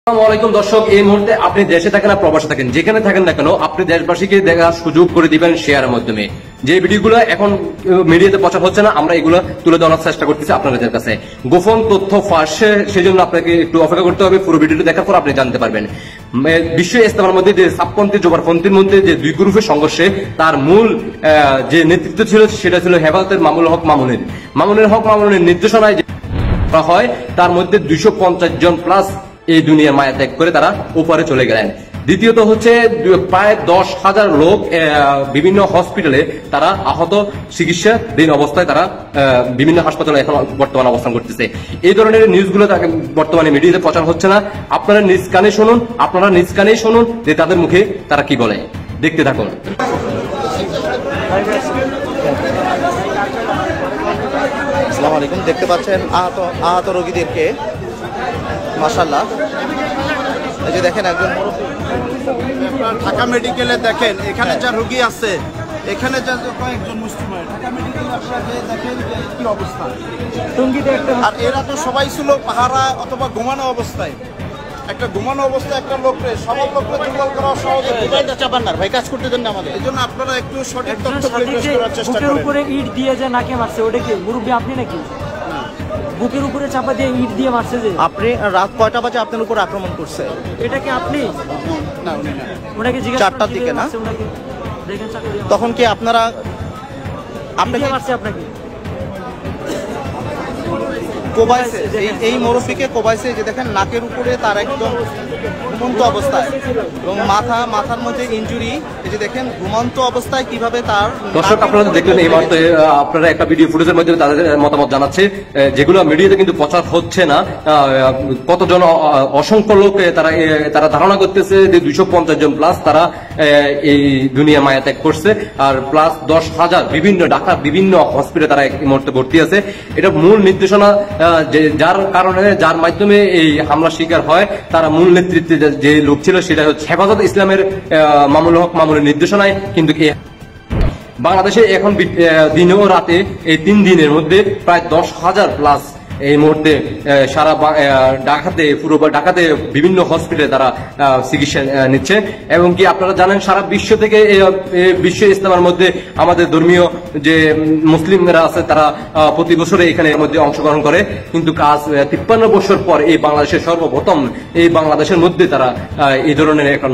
আসসালামু দর্শক, এই মুহূর্তে আপনি দেশে থাকেন না প্রবাসে থাকেন, যেখানে থাকেন না কেন আপনি দেশবাসীকে দেখার সুযোগ করে দিবেন শেয়ারের মাধ্যমে। যে ভিডিওগুলো এখন মিডিয়াতে প্রচার হচ্ছে না, আমরা এগুলো তুলে ধরার চেষ্টা করতেছি আপনাদের কাছে। গোপন তথ্য ফাঁস, সেই জন্য আপনাকে একটু অপেক্ষা করতে হবে। পুরো ভিডিওটি দেখার পর আপনি জানতে পারবেন বিশ্ব ইজতেমার মধ্যে যে সাবপন্থী জোবারপন্থীর মধ্যে যে দুই গ্রুপের সংঘর্ষে তার মূল যে নেতৃত্ব ছিল সেটা ছিল হেফাজতের মামুনুল হক মামুনের নির্দেশনায় হয়। তার মধ্যে 250 জন প্লাস এই দুনিয়ার মায়া ত্যাগ করে তারা উপরে চলে গেলেন। দ্বিতীয়ত হচ্ছে প্রায় 10,000 লোক বিভিন্ন হসপিটালে তারা আহত চিকিৎসাধীন অবস্থায় তারা বিভিন্ন হাসপাতালে এখন বর্তমানে অবস্থান করতেছে। এই ধরনের নিউজগুলো বর্তমানে মিডিয়াতে প্রচার হচ্ছে না। আপনারা নিজ কানেই শুনুন যে তাদের মুখে তারা কি বলে। দেখতে থাকুন। আসসালামু আলাইকুম। দেখতে পাচ্ছেন আহত রোগীদেরকে, মাশাআল্লাহ। এই যে দেখেন একজন ঢাকা মেডিকেলে দেখেন এখানে যা রোগী আছে, এখানে যা কয়েকজন মুসলিম ঢাকা মেডিকেলে আপনারা দেখেন কি অবস্থা। আর এরা তো সবাই ছিল পাহারা অথবা ঘুমানো অবস্থায়। একটা ঘুমানো অবস্থায় একটা লোককে সবার লোককে দুর্বল করা সহজ। চাপান্নার ভাই কাজ করতে দেন না আমাদের। এই জন্য আপনারা একটু সঠিক তথ্য পরিবেশ করার চেষ্টা করেন। বুকের উপরে ইট দিয়ে যে নাকে মারছে, ওটা কি মুরব্বি আপনি নাকি? বুকের উপরে চাপা দিয়ে ইট দিয়ে মারছে যে। আপনি রাত কয়টা বাজে আপনার উপর আক্রমণ করছে? এটা কি আপনি? না, উনি না। ওনাকে জিজ্ঞাসা 4টার দিকে না? দেখেন তখন কি আপনারা আপনাকে মারছে আপনাকে কোবাইছে? এই মুরব্বিকে কোবাইছে। যে দেখেন নাকের উপরে তার একদম ঘুমন্ত অবস্থায় এবং মাথার মধ্যে ইনজুরি। এই যে দেখেন ঘুমন্ত অবস্থায় কিভাবে তার। দর্শক, আপনারা দেখলেন এই মুহূর্তে আপনারা একটা ভিডিও ফুটেজের মাধ্যমে তাদের মতামত জানাচ্ছে, যেগুলো মিডিয়াতে কিন্তু প্রচার হচ্ছে না। কতজন অসংখ্য লোক তারা ধারণা করতেছে যে 250 জন প্লাস তারা এই দুনিয়া মায়া ত্যাগ করছে, আর প্লাস 10,000 ঢাকার বিভিন্ন হসপিটালে তারা এই মুহূর্তে ভর্তি আছে। এটা মূল নির্দেশনা যার মাধ্যমে এই হামলা শিকার হয়, তারা মূল নেতৃত্বে যে লোক ছিল সেটা হচ্ছে হেফাজত ইসলামের মামুনুল হক মামুনের নির্দেশনায়। কিন্তু বাংলাদেশে এখন দিনে ও রাতে এই 3 দিনের মধ্যে প্রায় 10,000 প্লাস এই মুহূর্তে সারা ঢাকাতে বিভিন্ন হসপিটালে তারা চিকিৎসা নিচ্ছে। এবং কি আপনারা জানেন সারা বিশ্ব থেকে বিশ্ব ইজতেমার মধ্যে আমাদের ধর্মীয় যে মুসলিমরা আছে তারা প্রতি বছরে এখানে এর মধ্যে অংশগ্রহণ করে। কিন্তু 53 বছর পর এই বাংলাদেশের সর্বপ্রথম এই বাংলাদেশের মধ্যে তারা এই ধরনের এখন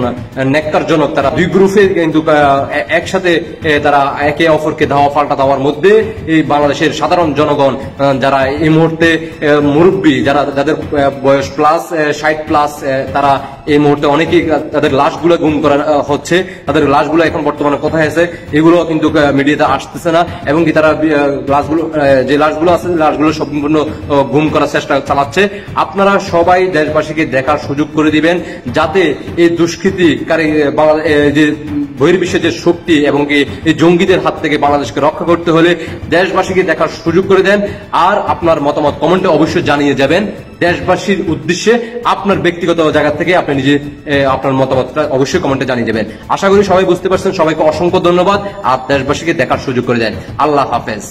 নেককারজনক তারা দুই গ্রুপে কিন্তু একসাথে তারা একে অপরকে ধাওয়া পাল্টা দেওয়ার মধ্যে এই বাংলাদেশের সাধারণ জনগণ যারা এই মুহূর্তে মুরব্বী, যাদের বয়স প্লাস 60 প্লাস, তারা এই মুহূর্তে অনেকেই তাদের লাশগুলো গুম করা হচ্ছে। তাদের লাশগুলো এখন বর্তমানে কোথায় আছে এগুলো কিন্তু মিডিয়াতে আসতেছে না। এবং কি তারা যে লাশগুলো আছে লাশগুলো সম্পূর্ণ গুম করার চেষ্টা চালাচ্ছে। আপনারা সবাই দেশবাসীকে দেখার সুযোগ করে দিবেন, যাতে এই দুষ্কৃতিকারী যে বহির্বিশ্বের যে শক্তি এবং কি এই জঙ্গিদের হাত থেকে বাংলাদেশকে রক্ষা করতে হলে দেশবাসীকে দেখার সুযোগ করে দেন। আর আপনার মতামত কমেন্টে অবশ্যই জানিয়ে যাবেন। দেশবাসীর উদ্দেশ্যে আপনার ব্যক্তিগত জায়গা থেকে আপনি নিজে আপনার মতামতটা অবশ্যই কমেন্টে জানিয়ে যাবেন। আশা করি সবাই বুঝতে পারছেন। সবাইকে অসংখ্য ধন্যবাদ। আর দেশবাসীকে দেখার সুযোগ করে দেন। আল্লাহ হাফেজ।